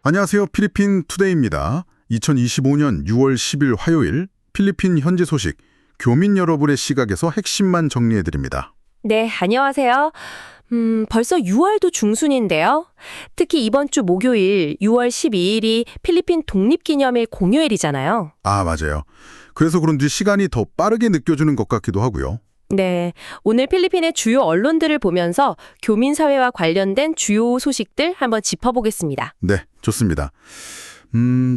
안녕하세요. 필리핀 투데이입니다. 2025년 6월 10일 화요일 필리핀 현지 소식, 교민 여러분의 시각에서 핵심만 정리해드립니다. 네, 안녕하세요. 벌써 6월도 중순인데요. 특히 이번 주 목요일 6월 12일이 필리핀 독립기념일 공휴일이잖아요. 아, 맞아요. 그래서 그런지 시간이 더 빠르게 느껴지는 것 같기도 하고요. 네, 오늘 필리핀의 주요 언론들을 보면서 교민사회와 관련된 주요 소식들 한번 짚어보겠습니다. 네, 좋습니다.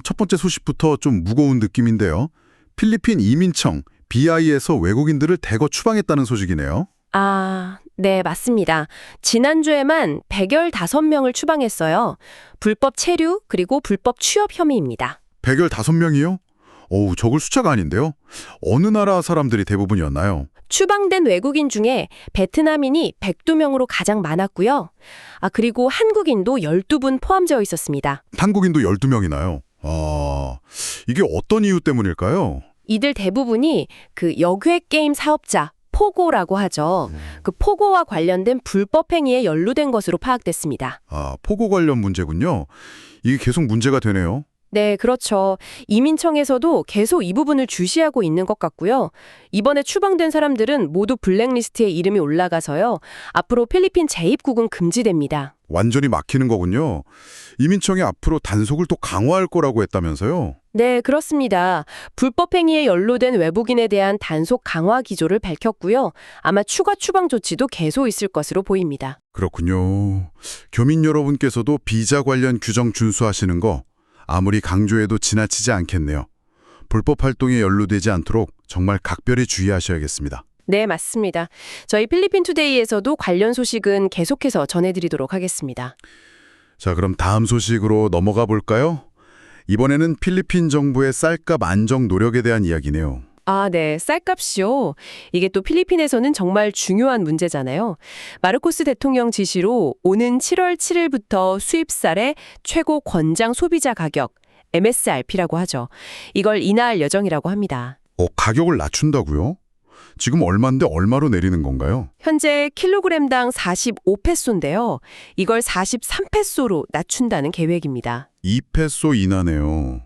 첫 번째 소식부터 좀 무거운 느낌인데요. 필리핀 이민청, BI에서 외국인들을 대거 추방했다는 소식이네요. 아, 네, 맞습니다. 지난주에만 115명을 추방했어요. 불법 체류 그리고 불법 취업 혐의입니다. 115명이요? 어우, 적을 숫자가 아닌데요. 어느 나라 사람들이 대부분이었나요? 추방된 외국인 중에 베트남인이 102명으로 가장 많았고요. 그리고 한국인도 12분 포함되어 있었습니다. 한국인도 12명이나요? 아, 이게 어떤 이유 때문일까요? 이들 대부분이 그 여객 게임 사업자 포고라고 하죠. 그 포고와 관련된 불법 행위에 연루된 것으로 파악됐습니다. 아, 포고 관련 문제군요. 이게 계속 문제가 되네요. 네, 그렇죠. 이민청에서도 계속 이 부분을 주시하고 있는 것 같고요. 이번에 추방된 사람들은 모두 블랙리스트에 이름이 올라가서요. 앞으로 필리핀 재입국은 금지됩니다. 완전히 막히는 거군요. 이민청이 앞으로 단속을 또 강화할 거라고 했다면서요? 네, 그렇습니다. 불법 행위에 연루된 외국인에 대한 단속 강화 기조를 밝혔고요. 아마 추가 추방 조치도 계속 있을 것으로 보입니다. 그렇군요. 교민 여러분께서도 비자 관련 규정 준수하시는 거 아무리 강조해도 지나치지 않겠네요. 불법 활동에 연루되지 않도록 정말 각별히 주의하셔야겠습니다. 네, 맞습니다. 저희 필리핀 투데이에서도 관련 소식은 계속해서 전해드리도록 하겠습니다. 자, 그럼 다음 소식으로 넘어가 볼까요? 이번에는 필리핀 정부의 쌀값 안정 노력에 대한 이야기네요. 네, 쌀값이요. 이게 또 필리핀에서는 정말 중요한 문제잖아요. 마르코스 대통령 지시로 오는 7월 7일부터 수입쌀의 최고 권장 소비자 가격, MSRP라고 하죠. 이걸 인하할 예정이라고 합니다. 가격을 낮춘다고요? 지금 얼마인데 얼마로 내리는 건가요? 현재 킬로그램당 45페소인데요. 이걸 43페소로 낮춘다는 계획입니다. 2페소 이나네요.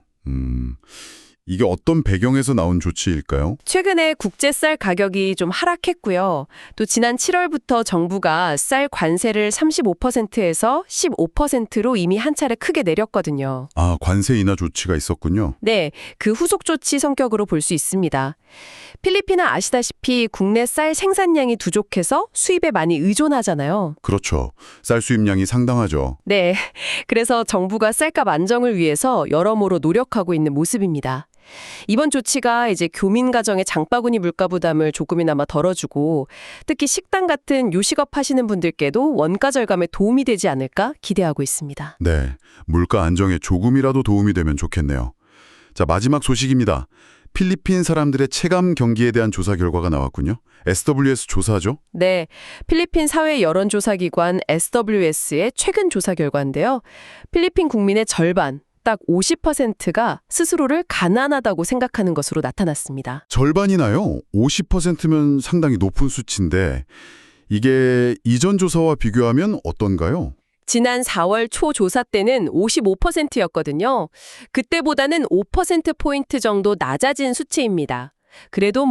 이게 어떤 배경에서 나온 조치일까요? 최근에 국제쌀 가격이 좀 하락했고요. 또 지난 7월부터 정부가 쌀 관세를 35%에서 15%로 이미 한 차례 크게 내렸거든요. 아, 관세 인하 조치가 있었군요. 네, 그 후속 조치 성격으로 볼 수 있습니다. 필리핀은 아시다시피 국내 쌀 생산량이 부족해서 수입에 많이 의존하잖아요. 그렇죠. 쌀 수입량이 상당하죠. 네, 그래서 정부가 쌀값 안정을 위해서 여러모로 노력하고 있는 모습입니다. 이번 조치가 이제 교민 가정의 장바구니 물가 부담을 조금이나마 덜어주고 특히 식당 같은 요식업 하시는 분들께도 원가 절감에 도움이 되지 않을까 기대하고 있습니다. 네, 물가 안정에 조금이라도 도움이 되면 좋겠네요. 자, 마지막 소식입니다. 필리핀 사람들의 체감 경기에 대한 조사 결과가 나왔군요. SWS 조사죠? 네, 필리핀 사회 여론조사기관 SWS의 최근 조사 결과인데요. 필리핀 국민의 절반, 딱 50%가 스스로를 가난하다고 생각하는 것으로 나타났습니다. 절반이나요? 50%면 상당히 높은 수치인데 이게 이전 조사와 비교하면 어떤가요? 지난 4월 초 조사 때는 55%였거든요. 그때보다는 5%포인트 정도 낮아진 수치입니다. 그래도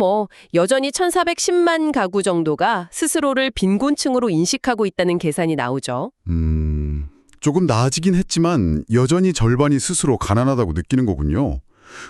여전히 1,410만 가구 정도가 스스로를 빈곤층으로 인식하고 있다는 계산이 나오죠. 조금 나아지긴 했지만 여전히 절반이 스스로 가난하다고 느끼는 거군요.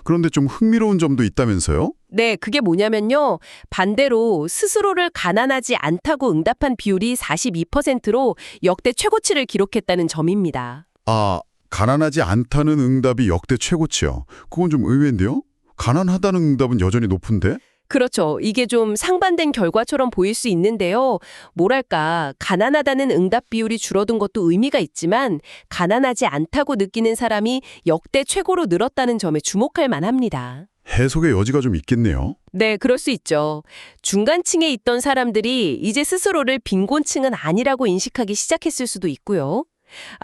그런데 좀 흥미로운 점도 있다면서요? 네, 그게 뭐냐면요. 반대로 스스로를 가난하지 않다고 응답한 비율이 42%로 역대 최고치를 기록했다는 점입니다. 아, 가난하지 않다는 응답이 역대 최고치요. 그건 좀 의외인데요? 가난하다는 응답은 여전히 높은데? 그렇죠. 이게 좀 상반된 결과처럼 보일 수 있는데요. 뭐랄까, 가난하다는 응답 비율이 줄어든 것도 의미가 있지만 가난하지 않다고 느끼는 사람이 역대 최고로 늘었다는 점에 주목할 만합니다. 해석의 여지가 좀 있겠네요. 네, 그럴 수 있죠. 중간층에 있던 사람들이 이제 스스로를 빈곤층은 아니라고 인식하기 시작했을 수도 있고요.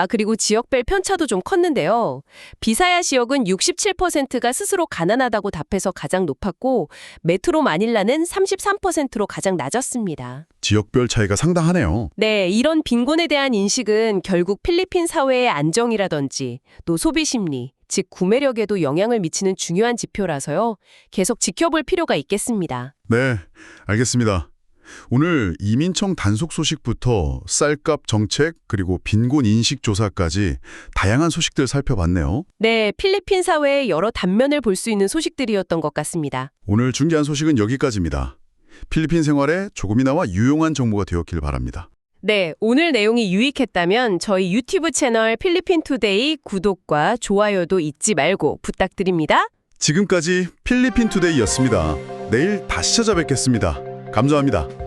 그리고 지역별 편차도 좀 컸는데요. 비사야 지역은 67%가 스스로 가난하다고 답해서 가장 높았고 메트로 마닐라는 33%로 가장 낮았습니다. 지역별 차이가 상당하네요. 네, 이런 빈곤에 대한 인식은 결국 필리핀 사회의 안정이라든지 또 소비 심리, 즉 구매력에도 영향을 미치는 중요한 지표라서요. 계속 지켜볼 필요가 있겠습니다. 네, 알겠습니다. 오늘 이민청 단속 소식부터 쌀값 정책 그리고 빈곤 인식 조사까지 다양한 소식들 살펴봤네요. 네, 필리핀 사회의 여러 단면을 볼 수 있는 소식들이었던 것 같습니다. 오늘 중계한 소식은 여기까지입니다. 필리핀 생활에 조금이나마 유용한 정보가 되었길 바랍니다. 네, 오늘 내용이 유익했다면 저희 유튜브 채널 필리핀투데이 구독과 좋아요도 잊지 말고 부탁드립니다. 지금까지 필리핀 투데이였습니다. 내일 다시 찾아뵙겠습니다. 감사합니다.